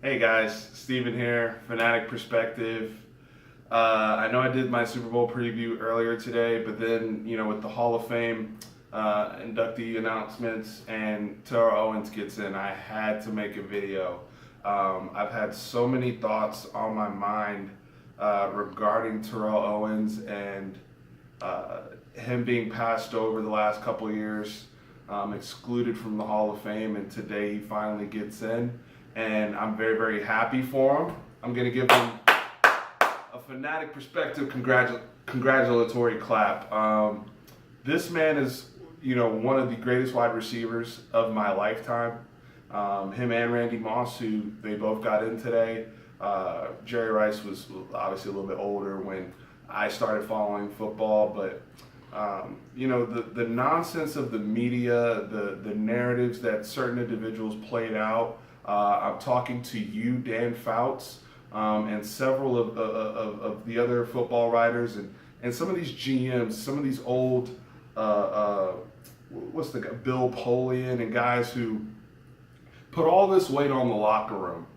Hey guys, Steven here, Fanatic Perspective. I know I did my Super Bowl preview earlier today, but then, with the Hall of Fame inductee announcements and Terrell Owens gets in, I had to make a video. I've had so many thoughts on my mind regarding Terrell Owens and him being passed over the last couple of years, excluded from the Hall of Fame, and today he finally gets in. And I'm very, very happy for him. I'm going to give him a Fanatic Perspective congratulatory clap. This man is, one of the greatest wide receivers of my lifetime. Him and Randy Moss, who they both got in today. Jerry Rice was obviously a little bit older when I started following football, but the nonsense of the media, the narratives that certain individuals played out. I'm talking to you, Dan Fouts, and several of the other football writers, and some of these GMs, some of these old, Bill Polian, and guys who put all this weight on the locker room,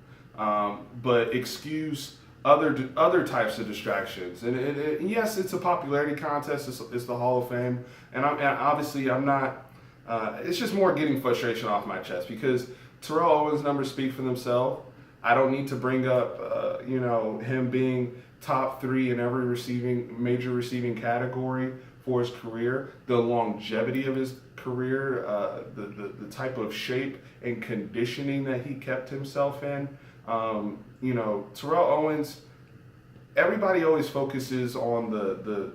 but excuse other types of distractions. And yes, it's a popularity contest. It's the Hall of Fame, and I'm not. It's just more getting frustration off my chest because Terrell Owens' numbers speak for themselves. I don't need to bring up, him being top 3 in every major receiving category for his career, the longevity of his career, the type of shape and conditioning that he kept himself in. Terrell Owens, everybody always focuses on the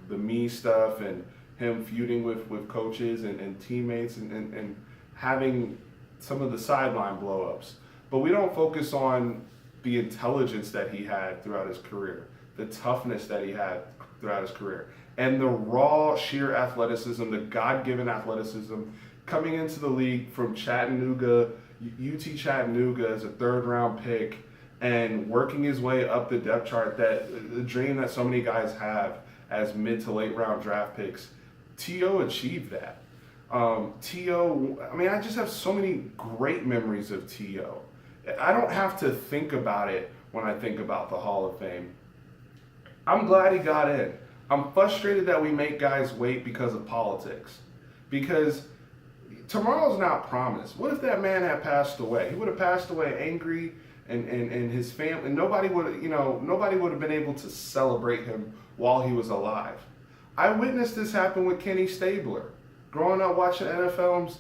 me stuff and him feuding with coaches and teammates and having some of the sideline blow-ups. But we don't focus on the intelligence that he had throughout his career, the toughness that he had throughout his career, and the raw, sheer athleticism, the God-given athleticism coming into the league from Chattanooga, UT Chattanooga as a third-round pick, and working his way up the depth chart, that the dream that so many guys have as mid to late round draft picks. T.O. achieved that. I just have so many great memories of T.O. I don't have to think about it when I think about the Hall of Fame. I'm glad he got in. I'm frustrated that we make guys wait because of politics. Because tomorrow's not promised. What if that man had passed away? He would have passed away angry, and his family, and nobody would have been able to celebrate him while he was alive. I witnessed this happen with Kenny Stabler. Growing up watching NFL films,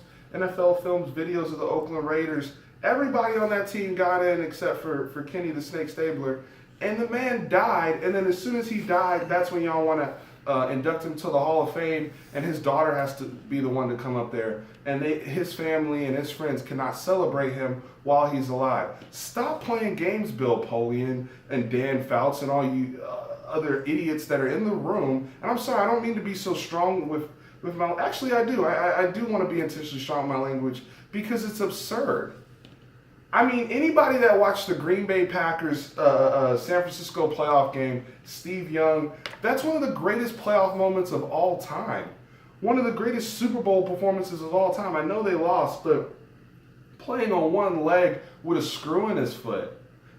videos of the Oakland Raiders, everybody on that team got in except for Kenny the Snake Stabler. And the man died, and then as soon as he died, that's when y'all want to induct him to the Hall of Fame, and his daughter has to be the one to come up there. And his family and his friends cannot celebrate him while he's alive. Stop playing games, Bill Polian and Dan Fouts and all you other idiots that are in the room. And I'm sorry, I don't mean to be so strong with my, actually I do. I do want to be intentionally strong with my language because it's absurd. I mean, anybody that watched the Green Bay Packers San Francisco playoff game, Steve Young, that's one of the greatest playoff moments of all time. One of the greatest Super Bowl performances of all time. I know they lost, but playing on one leg with a screw in his foot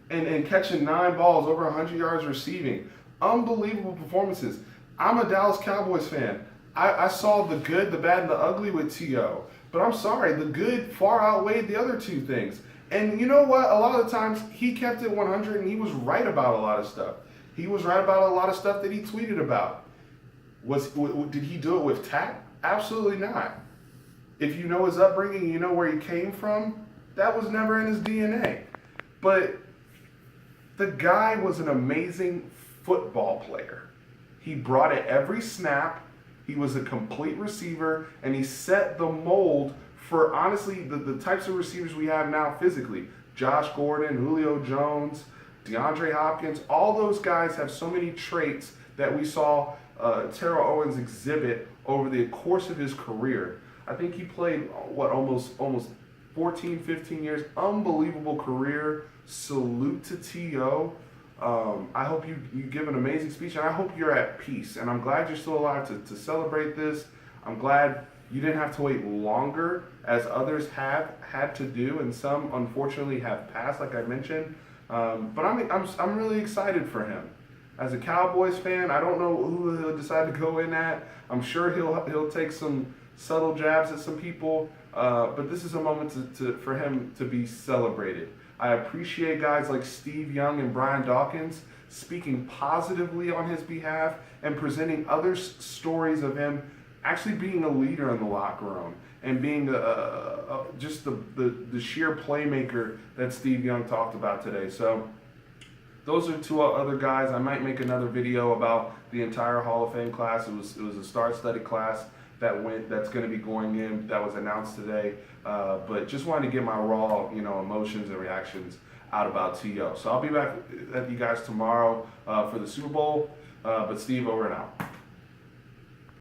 and catching 9 balls, over 100 yards receiving. Unbelievable performances. I'm a Dallas Cowboys fan. I saw the good, the bad, and the ugly with T.O. But I'm sorry, the good far outweighed the other two things. And you know what? A lot of the times he kept it 100 and he was right about a lot of stuff. He was right about a lot of stuff that he tweeted about. Did he do it with tact? Absolutely not. If you know his upbringing, you know where he came from, that was never in his DNA. But the guy was an amazing football player. He brought it every snap. He was a complete receiver, and he set the mold for, honestly, the types of receivers we have now physically. Josh Gordon, Julio Jones, DeAndre Hopkins, all those guys have so many traits that we saw Terrell Owens exhibit over the course of his career. I think he played, almost 14, 15 years. Unbelievable career. Salute to T.O. I hope you give an amazing speech, and I hope you're at peace. And I'm glad you're still alive to celebrate this. I'm glad You didn't have to wait longer as others have had to do, and some unfortunately have passed, like I mentioned. But I'm really excited for him. As a Cowboys fan, I don't know who he'll decide to go in at. I'm sure he'll take some subtle jabs at some people, but this is a moment for him to be celebrated. I appreciate guys like Steve Young and Brian Dawkins speaking positively on his behalf and presenting other stories of him actually being a leader in the locker room and being just the sheer playmaker that Steve Young talked about today. So those are two other guys. I might make another video about the entire Hall of Fame class. It was a star-studded class that's going to be going in, that was announced today. But just wanted to get my raw, emotions and reactions out about T.O. So I'll be back at you guys tomorrow for the Super Bowl. But Steve, over and out.